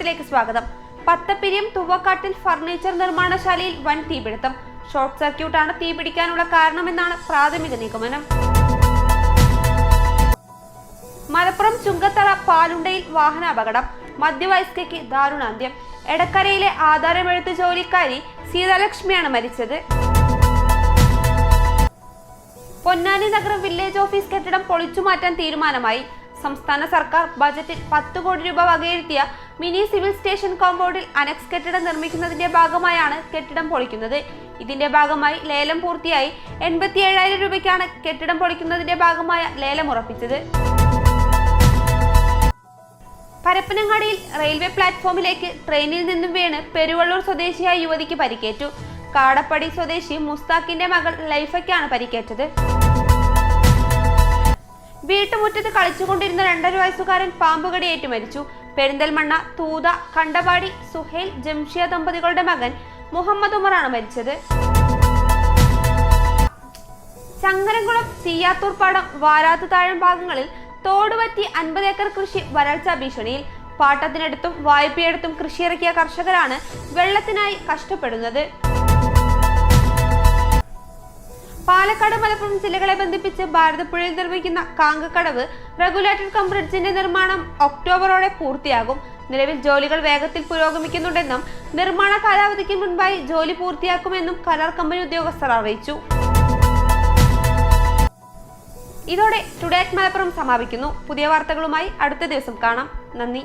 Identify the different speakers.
Speaker 1: വാർത്തയിലേക്ക് സ്വാഗതം. പത്തപ്പിരിയം തുവക്കാട്ടിൽ ഫർണിച്ചർ നിർമ്മാണശാലയിൽ വൻ തീപിടുത്തം. ഷോർട്ട് സർക്യൂട്ടാണ് തീപിടിക്കാനുള്ള കാരണമെന്നാണ് പ്രാഥമിക നിഗമനം. മലപ്പുറം ചുങ്കത്തറ പാലുണ്ടയിൽ വാഹനാപകടം. മധ്യവയസ്കയ്ക്ക് ദാരുണാന്ത്യം. എടക്കരയിലെ ആധാരമെഴുത്ത് ജോലിക്കാരി സീതാലക്ഷ്മിയാണ് മരിച്ചത്. പൊന്നാനി നഗരം വില്ലേജ് ഓഫീസ് കെട്ടിടം പൊളിച്ചുമാറ്റാൻ തീരുമാനമായി. സംസ്ഥാന സർക്കാർ ബജറ്റിൽ 10 കോടി രൂപ വകയിരുത്തിയ മിനി സിവിൽ സ്റ്റേഷൻ കോമ്പൗണ്ടിൽ അനക്സ് കെട്ടിടം നിർമ്മിക്കുന്നതിന്റെ ഭാഗമായാണ് കെട്ടിടം പൊളിക്കുന്നത്. ഇതിന്റെ ഭാഗമായി ലേലം പൂർത്തിയായി. 87,000 രൂപയ്ക്കാണ് കെട്ടിടം പൊളിക്കുന്നതിന്റെ ഭാഗമായ ലേലം ഉറപ്പിച്ചത്. പരപ്പനങ്ങാടിയിൽ റെയിൽവേ പ്ലാറ്റ്ഫോമിലേക്ക് ട്രെയിനിൽ നിന്നും വീണ് പെരുവള്ളൂർ സ്വദേശിയായ യുവതിക്ക് പരിക്കേറ്റു. കാടപ്പടി സ്വദേശി മുസ്താഖിന്റെ മകൾ ലൈഫയ്ക്കാണ് പരിക്കേറ്റത്. വീട്ടുമുറ്റത്ത് കളിച്ചുകൊണ്ടിരുന്ന 2.5 വയസ്സുകാരൻ പാമ്പുകടിയേറ്റ് മരിച്ചു. പെരിന്തൽമണ്ണ തൂത കണ്ടപാടി സുഹൈൽ ജംഷിയ ദമ്പതികളുടെ മകൻ മുഹമ്മദ് ഉമറാണ് മരിച്ചത്. ചങ്ങരംകുളം സിയാത്തൂർ പാടം വാരാത്ത് താഴം ഭാഗങ്ങളിൽ തോടുപറ്റി 50 ഏക്കർ കൃഷി വരൾച്ചാ ഭീഷണിയിൽ. പാട്ടത്തിനടുത്തും വായ്പയെടുത്തും കൃഷിയിറക്കിയ കർഷകരാണ് വെള്ളത്തിനായി കഷ്ടപ്പെടുന്നത്. പാലക്കാട് മലപ്പുറം ജില്ലകളെ ബന്ധിപ്പിച്ച് ഭാരതപ്പുഴയിൽ നിർമ്മിക്കുന്ന കാങ്കക്കടവ് റെഗുലേറ്റഡ് കം ബ്രിഡ്ജിന്റെ നിർമ്മാണം ഒക്ടോബറോടെ പൂർത്തിയാകും. നിലവിൽ ജോലികൾ വേഗത്തിൽ പുരോഗമിക്കുന്നുണ്ടെന്നും നിർമ്മാണ കാലാവധിക്ക് മുൻപായി ജോലി പൂർത്തിയാക്കുമെന്നും കരാർ കമ്പനി ഉദ്യോഗസ്ഥർ അറിയിച്ചു. ഇതോടെ ടുഡേ അറ്റ് മലപ്പുറം സമാപിക്കുന്നു. പുതിയ വാർത്തകളുമായി അടുത്ത ദിവസം കാണാം. നന്ദി.